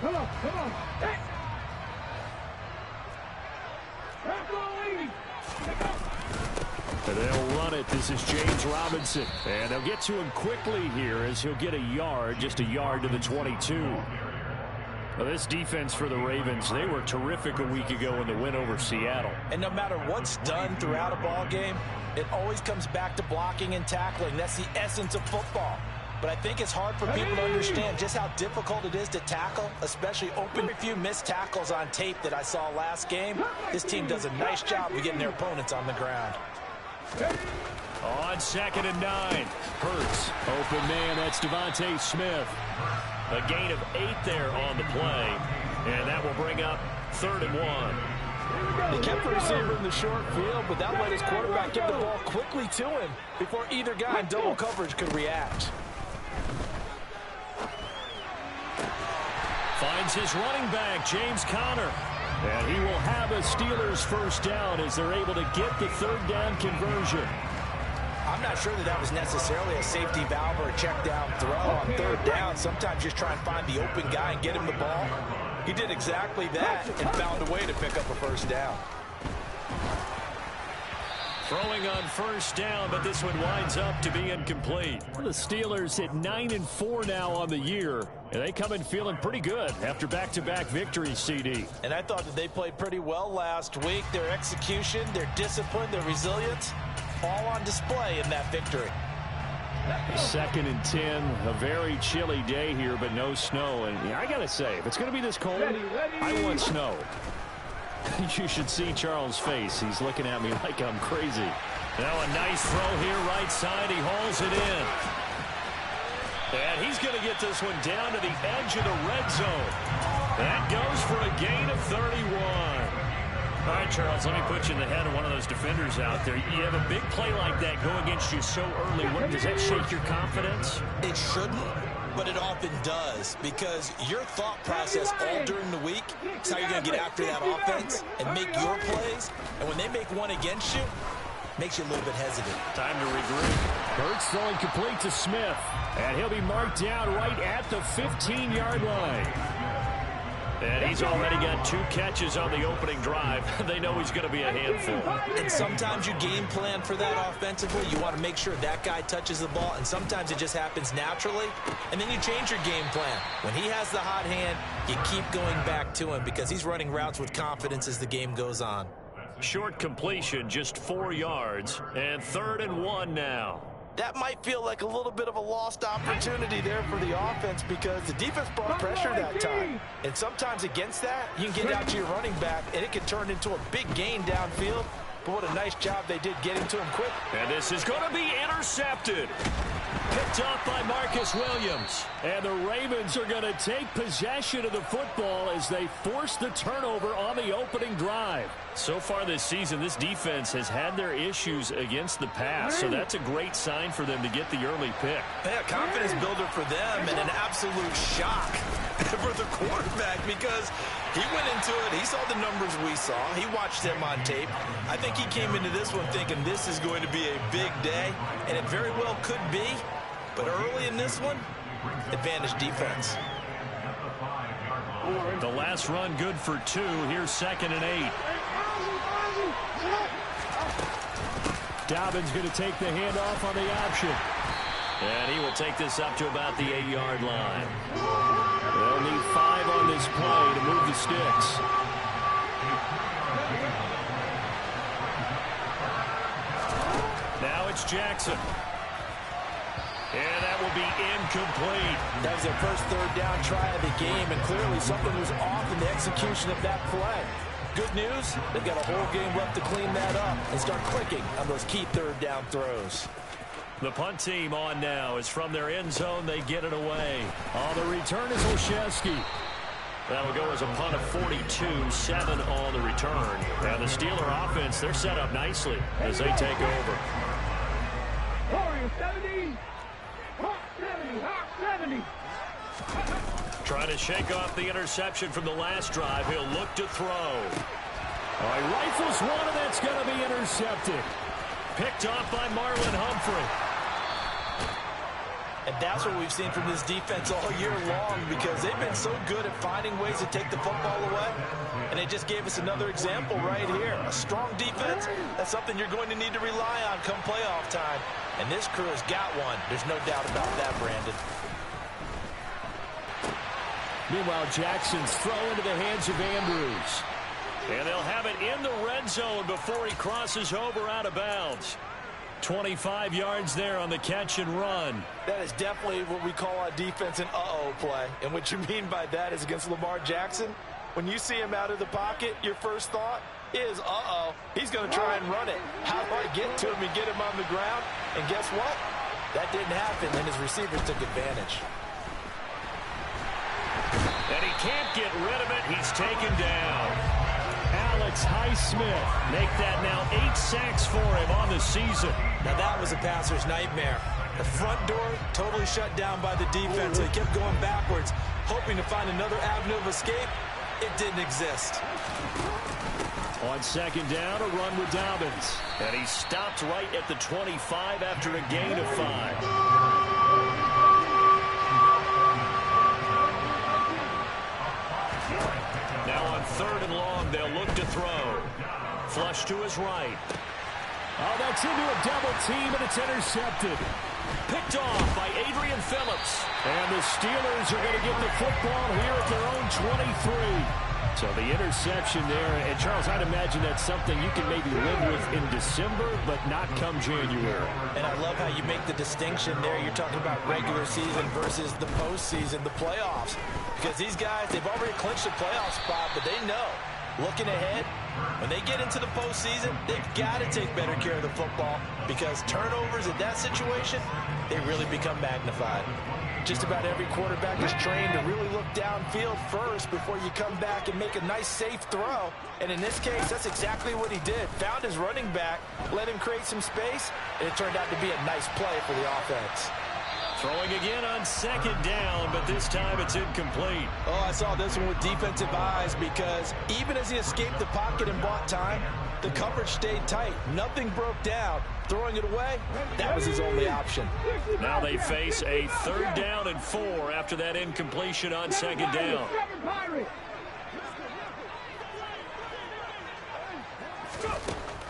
Come on. Hey. And they'll run it. This is James Robinson. And they'll get to him quickly here as he'll get a yard, just a yard to the 22. Well, this defense for the Ravens, they were terrific a week ago in the win over Seattle. And no matter what's done throughout a ball game, it always comes back to blocking and tackling. That's the essence of football. But I think it's hard for people to understand just how difficult it is to tackle, especially open. A few missed tackles on tape that I saw last game. This team does a nice job of getting their opponents on the ground. On 2nd and 9. Hurts. Open man, that's Devontae Smith. A gain of 8 there on the play. And that will bring up 3rd and 1. He kept the receiver in the short field, but that let his quarterback get the ball quickly to him before either guy in double coverage could react. Finds his running back, James Conner. And he will have a Steelers first down as they're able to get the 3rd down conversion. I'm not sure that was necessarily a safety valve or a check down throw on 3rd down. Sometimes just try and find the open guy and get him the ball. He did exactly that and found a way to pick up a first down. Throwing on 1st down, but this one winds up to be incomplete. The Steelers hit 9-4 now on the year, and they come in feeling pretty good after back-to-back victories, CD. And I thought that they played pretty well last week. Their execution, their discipline, their resilience, all on display in that victory. 2nd and 10, a very chilly day here, but no snow. And I got to say, if it's going to be this cold, I want snow. You should see Charles' face. He's looking at me like I'm crazy. Now a nice throw here, right side. He hauls it in. And he's going to get this one down to the edge of the red zone. That goes for a gain of 31. All right, Charles, let me put you in the head of one of those defenders out there. You have a big play like that go against you so early. Does that shake your confidence? It shouldn't, but it often does, because your thought process all during the week is how you're going to get after that offense and make your plays. And when they make one against you, it makes you a little bit hesitant. Time to regroup. Hurts throwing complete to Smith. And he'll be marked down right at the 15-yard line. And he's already got 2 catches on the opening drive. They know he's going to be a handful. And sometimes you game plan for that offensively. You want to make sure that guy touches the ball, and sometimes it just happens naturally. And then you change your game plan. When he has the hot hand, you keep going back to him because he's running routes with confidence as the game goes on. Short completion, just 4 yards, and 3rd and 1 now. That might feel like a little bit of a lost opportunity there for the offense because the defense brought pressure that time. And sometimes against that, you can get out to your running back, and it can turn into a big gain downfield. But what a nice job they did getting to him quick. And this is going to be intercepted. Picked up by Marcus Williams. And the Ravens are going to take possession of the football as they force the turnover on the opening drive. So far this season, this defense has had their issues against the pass, so that's a great sign for them to get the early pick. Yeah, confidence builder for them and an absolute shock for the quarterback because he went into it. He saw the numbers we saw. He watched them on tape. I think he came into this one thinking this is going to be a big day, and it very well could be. But early in this one, advantage defense. The last run good for 2. Here's 2nd and 8. Dobbins going to take the handoff on the option. And he will take this up to about the 8-yard line. They'll need 5 on this play to move the sticks. Now it's Jackson. And that will be incomplete. That was their first 3rd down try of the game, and clearly something was off in the execution of that play. Good news, they've got a whole game left to clean that up and start clicking on those key 3rd down throws. The punt team on now is from their end zone. They get it away. On the return is Olszewski. That'll go as a punt of 42, 7 on the return. Now the Steeler offense, they're set up nicely as they take over. 70. 70. Trying to shake off the interception from the last drive. He'll look to throw. All right, rifles one, and that's going to be intercepted. Picked off by Marlon Humphrey. And that's what we've seen from this defense all year long, because they've been so good at finding ways to take the football away. And they just gave us another example right here. A strong defense, that's something you're going to need to rely on come playoff time. And this crew has got one. There's no doubt about that, Brandon. Meanwhile, Jackson's throw into the hands of Andrews. And they'll have it in the red zone before he crosses over out of bounds. 25 yards there on the catch and run. That is definitely what we call a defense an uh-oh play. And what you mean by that is against Lamar Jackson, when you see him out of the pocket, your first thought is, uh-oh, he's going to try and run it. How do I get to him and get him on the ground? And guess what? That didn't happen, and his receivers took advantage. And he can't get rid of it. He's taken down. Alex Highsmith make that now 8 sacks for him on the season. Now that was a passer's nightmare. The front door totally shut down by the defense. So he kept going backwards, hoping to find another avenue of escape. It didn't exist. On second down, a run with Dobbins. And he stopped right at the 25 after a gain of 5. Now on third and long, they'll look to throw. Flush to his right. Oh, that's into a double team, and it's intercepted. Picked off by Adrian Phillips. And the Steelers are going to get the football here at their own 23. So the interception there, and Charles, I'd imagine that's something you can maybe live with in December, but not come January. And I love how you make the distinction there. You're talking about regular season versus the postseason, the playoffs. Because these guys, they've already clinched a playoff spot, but they know, looking ahead, when they get into the postseason, they've got to take better care of the football, because turnovers in that situation, they really become magnified. Just about every quarterback is trained to really look downfield first before you come back and make a nice, safe throw. And in this case, that's exactly what he did. Found his running back, let him create some space, and it turned out to be a nice play for the offense. Throwing again on second down, but this time it's incomplete. Oh, I saw this one with defensive eyes, because even as he escaped the pocket and bought time, the coverage stayed tight. Nothing broke down. Throwing it away, that was his only option. Now they face a 3rd down and 4 after that incompletion on second down.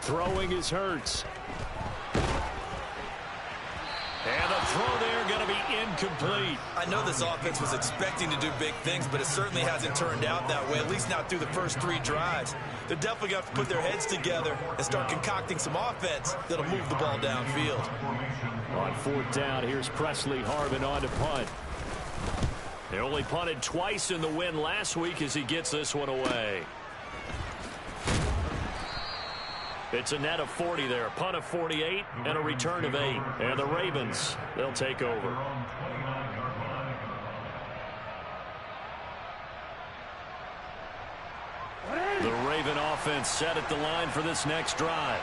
Throwing is Hurts. And the throw there going to be incomplete. I know this offense was expecting to do big things, but it certainly hasn't turned out that way, at least not through the first 3 drives. They're definitely going to have to put their heads together and start concocting some offense that'll move the ball downfield. On 4th down, here's Presley Harvin on to punt. They only punted twice in the win last week as he gets this one away. It's a net of 40 there, a punt of 48, and a return of 8. And the Ravens, they'll take over. The Raven offense set at the line for this next drive.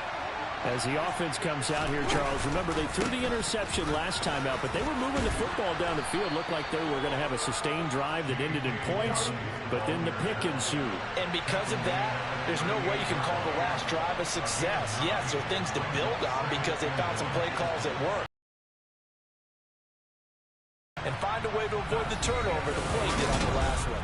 As the offense comes out here, Charles, remember they threw the interception last time out, but they were moving the football down the field. Looked like they were going to have a sustained drive that ended in points, but then the pick ensued. And because of that, there's no way you can call the last drive a success. Yes, there are things to build on because they found some play calls that work. And find a way to avoid the turnover the play did on the last one.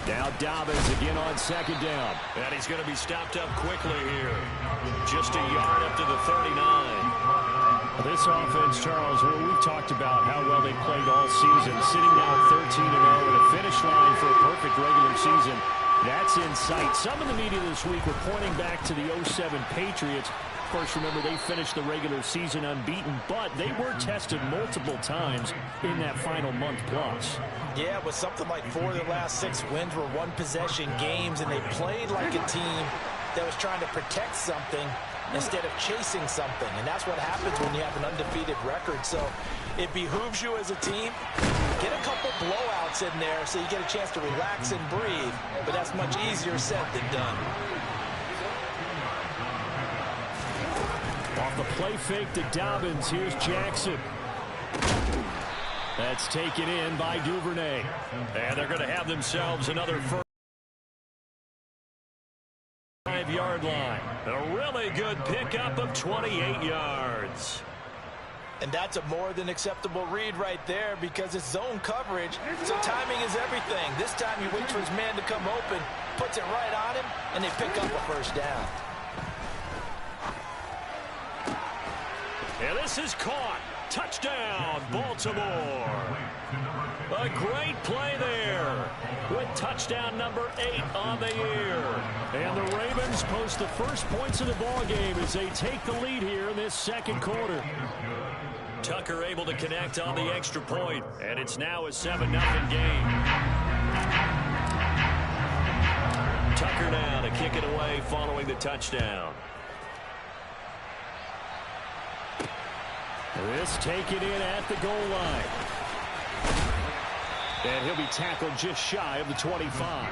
Now Dobbins again on second down. And he's going to be stopped up quickly here. Just a yard up to the 39. This offense, Charles, well, we've talked about how well they played all season, sitting now at 13-0 at a finish line for a perfect regular season. That's in sight. Some of the media this week were pointing back to the 07 Patriots. Of course, remember, they finished the regular season unbeaten, but they were tested multiple times in that final month plus. Yeah, with something like 4 of the last 6 wins were one-possession games, and they played like a team that was trying to protect something instead of chasing something. And that's what happens when you have an undefeated record. So it behooves you as a team, get a couple blowouts in there so you get a chance to relax and breathe. But that's much easier said than done. Off the play fake to Dobbins, here's Jackson. That's taken in by Duvernay. And they're going to have themselves another first 5-yard line. A really good pickup of 28 yards. And that's a more than acceptable read right there because it's zone coverage, so timing is everything. This time he waits for his man to come open, puts it right on him, and they pick up a first down. And this is caught. Touchdown, Baltimore. A great play there with touchdown number 8 on the year. And the Ravens post the first points of the ball game as they take the lead here in this second quarter. Tucker able to connect on the extra point, and it's now a 7-0 game. Tucker now to kick it away following the touchdown. This taken in at the goal line. And he'll be tackled just shy of the 25.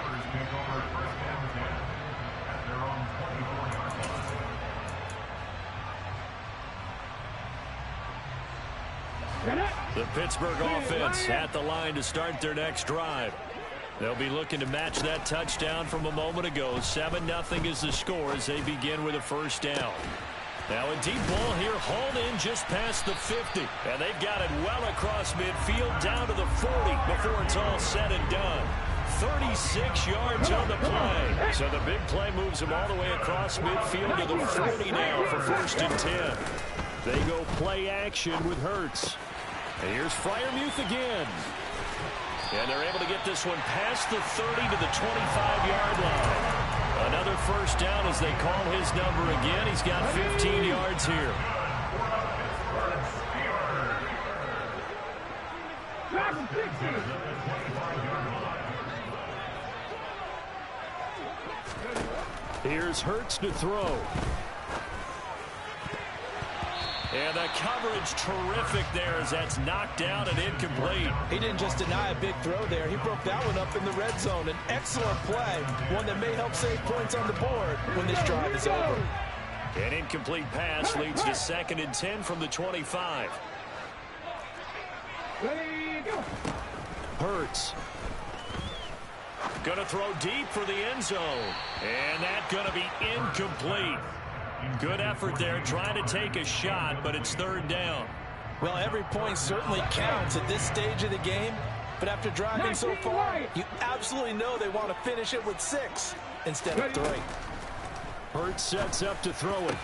The Pittsburgh offense at the line to start their next drive. They'll be looking to match that touchdown from a moment ago. 7-0 is the score as they begin with a first down. Now a deep ball here, hauled in just past the 50. And they've got it well across midfield down to the 40 before it's all said and done. 36 yards on the play. So the big play moves them all the way across midfield to the 40 now for 1st and 10. They go play action with Hurts. And here's Freiermuth again. And they're able to get this one past the 30 to the 25-yard line. Another first down as they call his number again. He's got 15 yards here. Here's Hurts to throw. And the coverage terrific there as that's knocked down and incomplete. He didn't just deny a big throw there. He broke that one up in the red zone. An excellent play, one that may help save points on the board when this drive is over. An incomplete pass leads to 2nd and 10 from the 25. Hurts. Going to throw deep for the end zone. And that's going to be incomplete. Good effort there, trying to take a shot, but it's 3rd down. Well, every point certainly counts at this stage of the game, but after driving so far, you absolutely know they want to finish it with 6 instead of 3. Hurts sets up to throw it.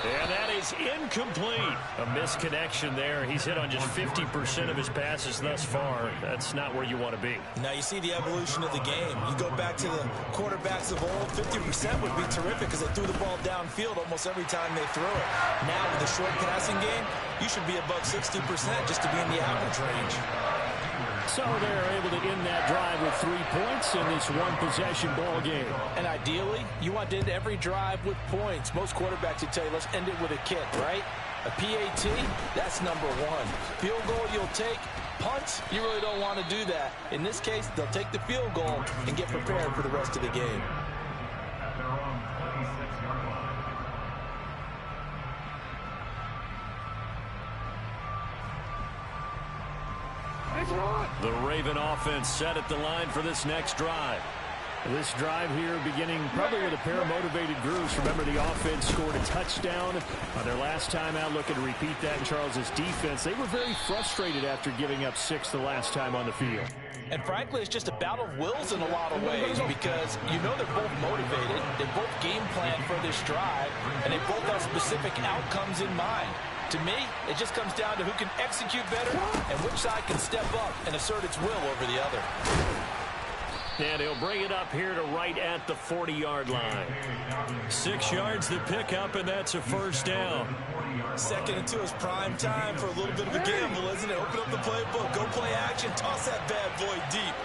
And that is incomplete. A misconnection there. He's hit on just 50% of his passes thus far. That's not where you want to be. Now you see the evolution of the game. You go back to the quarterbacks of old, 50% would be terrific because they threw the ball downfield almost every time they threw it. Now with the short passing game, you should be above 60% just to be in the average range. So they're able to end that drive with 3 points in this one-possession ball game. And ideally, you want to end every drive with points. Most quarterbacks would tell you, let's end it with a kick, right? A PAT, that's number 1. Field goal you'll take. Punts, you really don't want to do that. In this case, they'll take the field goal and get prepared for the rest of the game. The Raven offense set at the line for this next drive. This drive here beginning probably with a pair of motivated grooves. Remember, the offense scored a touchdown on their last time out, looking to repeat that in Charles's defense. They were very frustrated after giving up 6 the last time on the field. And frankly, it's just a battle of wills in a lot of ways because you know they're both motivated. They both game plan for this drive, and they both have specific outcomes in mind. To me, it just comes down to who can execute better and which side can step up and assert its will over the other. And he'll bring it up here to right at the 40-yard line. 6 yards to pick up, and that's a first down. 2nd and 2 is prime time for a little bit of a gamble, isn't it? Open up the playbook, go play action, toss that bad boy deep.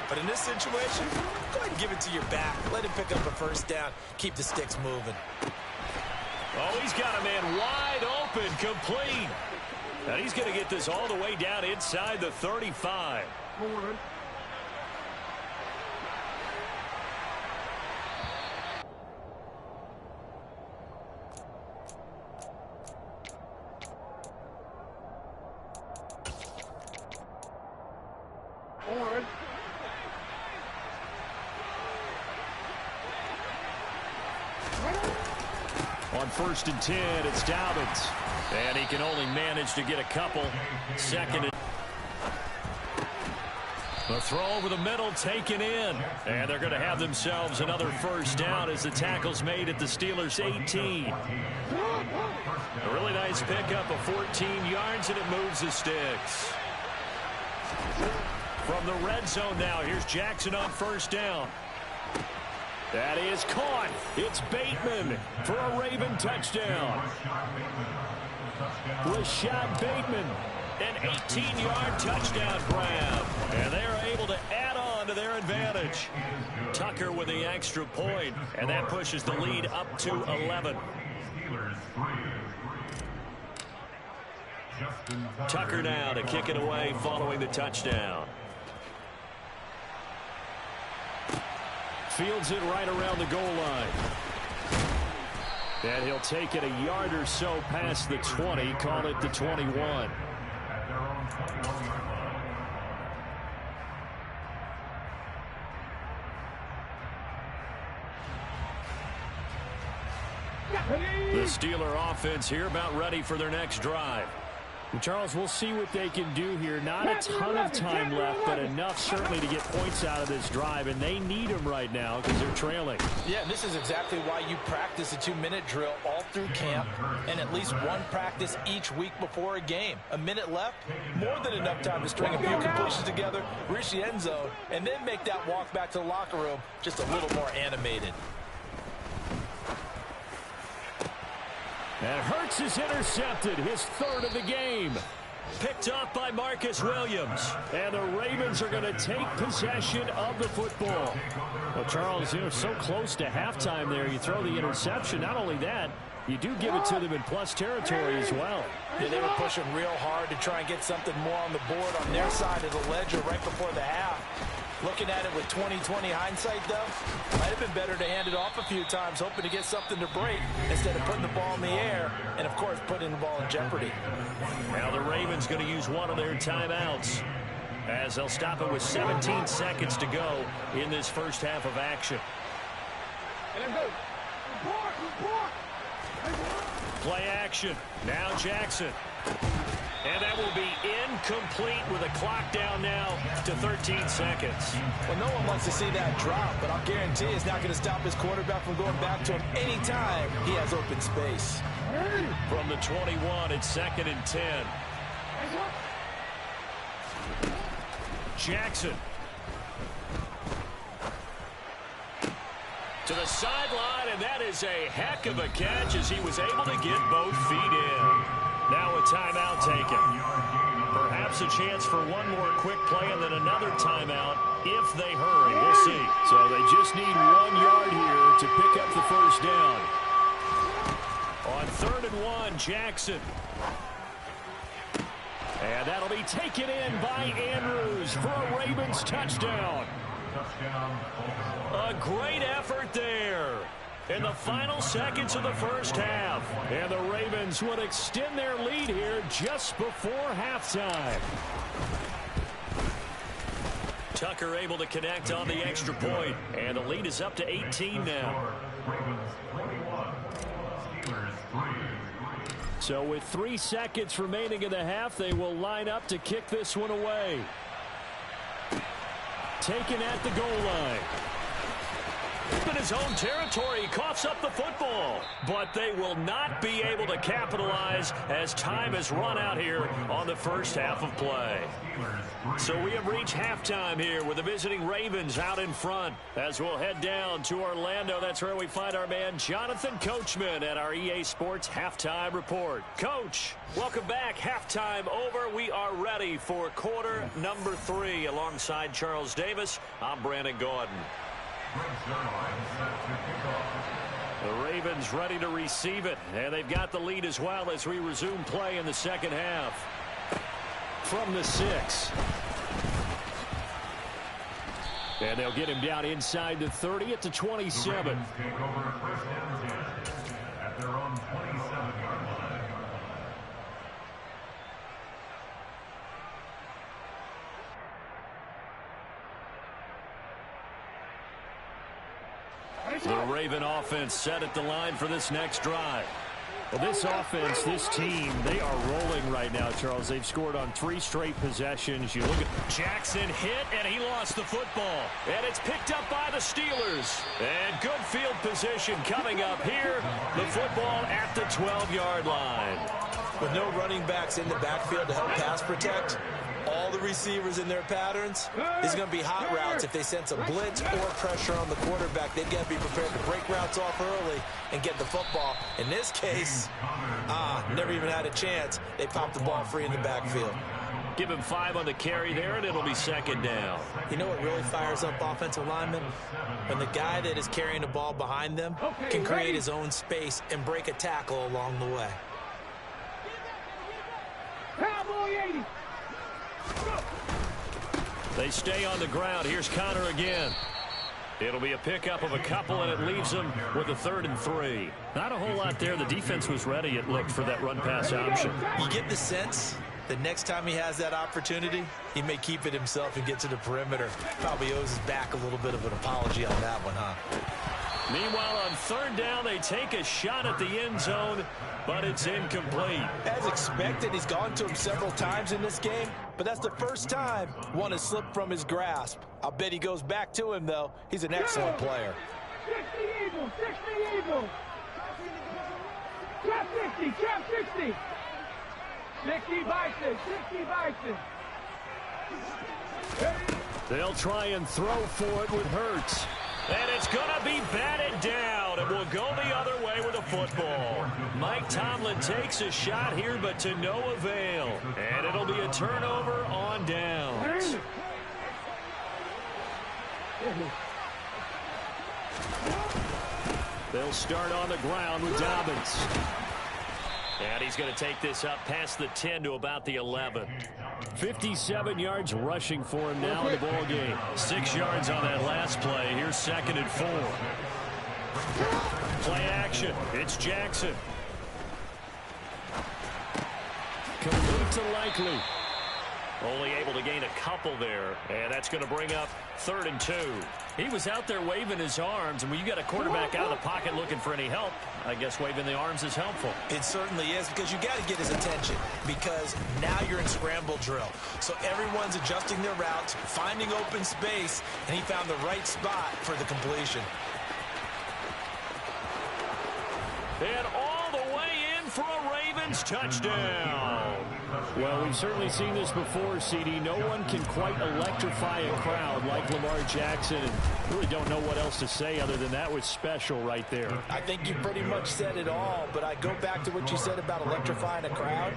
But in this situation, go ahead and give it to your back. Let him pick up a first down. Keep the sticks moving. Oh, he's got a man wide open, complete. And he's going to get this all the way down inside the 35. On 1st and 10, it's Dobbins. And he can only manage to get a couple. 2nd and... The throw over the middle taken in. And they're going to have themselves another first down as the tackle's made at the Steelers' 18. A really nice pickup of 14 yards, and it moves the sticks. From the red zone now, here's Jackson on first down. That is caught. It's Bateman for a Raven touchdown. Rashad Bateman, an 18-yard touchdown grab. And they're able to add on to their advantage. Tucker with the extra point, and that pushes the lead up to 11. Tucker now to kick it away following the touchdown. Fields it right around the goal line. And he'll take it a yard or so past the 20, call it the 21. The Steeler offense here about ready for their next drive. Charles, we'll see what they can do here. Not a ton of time left, but enough certainly to get points out of this drive, and they need them right now because they're trailing. Yeah, and this is exactly why you practice a 2-minute drill all through camp and at least one practice each week before a game. A minute left, more than enough time to string a few completions together, reach the end zone, and then make that walk back to the locker room just a little more animated. And Hurts is intercepted, his 3rd of the game. Picked off by Marcus Williams. And the Ravens are going to take possession of the football. Well, Charles, so close to halftime there. You throw the interception. Not only that, you do give it to them in plus territory as well. Yeah, they were pushing real hard to try and get something more on the board on their side of the ledger right before the half. Looking at it with 20/20 hindsight, though, might have been better to hand it off a few times, hoping to get something to break instead of putting the ball in the air and, of course, putting the ball in jeopardy. Now the Ravens going to use one of their timeouts as they'll stop it with 17 seconds to go in this first half of action. Play action. Now Jackson. And that will be incomplete with a clock down now to 13 seconds. Well, no one wants to see that drop, but I'll guarantee it's not going to stop his quarterback from going back to him anytime he has open space. From the 21, it's 2nd and 10. Jackson. To the sideline, and that is a heck of a catch as he was able to get both feet in. Now a timeout taken. Perhaps a chance for one more quick play and then another timeout if they hurry. We'll see. So they just need 1 yard here to pick up the first down. On 3rd and 1, Jackson. And that'll be taken in by Andrews for a Ravens touchdown. A great effort there in the final seconds of the first half. And the Ravens would extend their lead here just before halftime. Tucker able to connect on the extra point, and the lead is up to 18 now. So with 3 seconds remaining in the half, they will line up to kick this one away. Taken at the goal line. In his own territory, he coughs up the football. But they will not be able to capitalize as time has run out here on the first half of play. So we have reached halftime here with the visiting Ravens out in front. As we'll head down to Orlando, that's where we find our man Jonathan Coachman at our EA Sports Halftime Report. Coach, welcome back. Halftime over. We are ready for quarter number 3. Alongside Charles Davis, I'm Brandon Gordon. The Ravens ready to receive it, and they've got the lead as well as we resume play in the second half. From the 6. And they'll get him down inside the 30 at the 27. The Raven offense set at the line for this next drive. Well, this offense, this team, they are rolling right now, Charles. They've scored on 3 straight possessions. You look at Jackson hit, and he lost the football. And it's picked up by the Steelers. And good field position coming up here. The football at the 12-yard line. With no running backs in the backfield to help pass protect, all the receivers in their patterns, these are going to be hot routes. If they sense a blitz or pressure on the quarterback, they've got to be prepared to break routes off early and get the football. In this case, never even had a chance. They popped the ball free in the backfield. Give him 5 on the carry there, and it'll be second down. You know what really fires up offensive linemen? When the guy that is carrying the ball behind them can create his own space and break a tackle along the way. Cowboy 80. They stay on the ground. Here's Connor again. It'll be a pickup of a couple, and it leaves them with a 3rd and 3. Not a whole lot there. The defense was ready, it looked, for that run-pass option. You get the sense that next time he has that opportunity, he may keep it himself and get to the perimeter. Probably owes his back a little bit of an apology on that one, huh? Meanwhile, on 3rd down, they take a shot at the end zone, but it's incomplete. As expected, he's gone to him several times in this game, but that's the first time one has slipped from his grasp. I'll bet he goes back to him, though. He's an excellent player. 60 Eagles, 60 Eagles. Trap 60, trap 60. 60 Bison, 60 Bison. They'll try and throw for it with Hurts. And it's going to be batted down, and will go the other way with a football. Mike Tomlin takes a shot here, but to no avail. And it'll be a turnover on downs. They'll start on the ground with Dobbins. And he's going to take this up past the 10 to about the 11. 57 yards rushing for him now in the ball game. 6 yards on that last play. Here's 2nd and 4. Play action. It's Jackson. Complete to Likely. Only able to gain a couple there, and that's going to bring up 3rd and 2. He was out there waving his arms, and when you got a quarterback out of the pocket looking for any help, I guess waving the arms is helpful. It certainly is, because you got to get his attention, because now you're in scramble drill. So everyone's adjusting their routes, finding open space, and he found the right spot for the completion. And all the way in for a Ravens touchdown. Well, we've certainly seen this before, CD. No one can quite electrify a crowd like Lamar Jackson. And really don't know what else to say other than that was special right there. I think you pretty much said it all, but I go back to what you said about electrifying a crowd.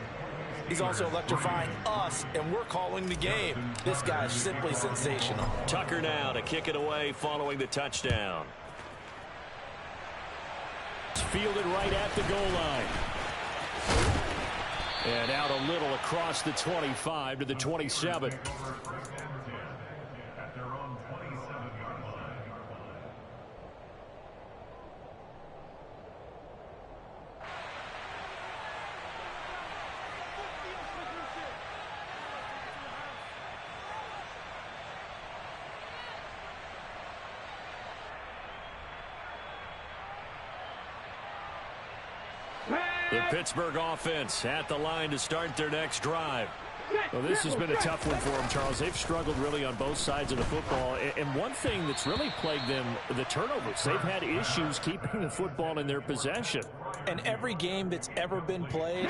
He's also electrifying us, and we're calling the game. This guy's simply sensational. Tucker now to kick it away following the touchdown. It's fielded right at the goal line. And out a little across the 25 to the 27. The Pittsburgh offense at the line to start their next drive. Well, this has been a tough one for them, Charles. They've struggled really on both sides of the football. And one thing that's really plagued them, the turnovers. They've had issues keeping the football in their possession. And every game that's ever been played,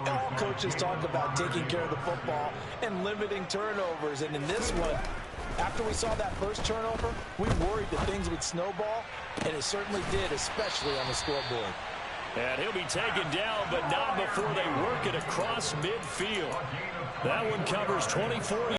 all coaches talk about taking care of the football and limiting turnovers. And in this one, after we saw that first turnover, we worried that things would snowball, and it certainly did, especially on the scoreboard. And he'll be taken down, but not before they work it across midfield. That one covers 24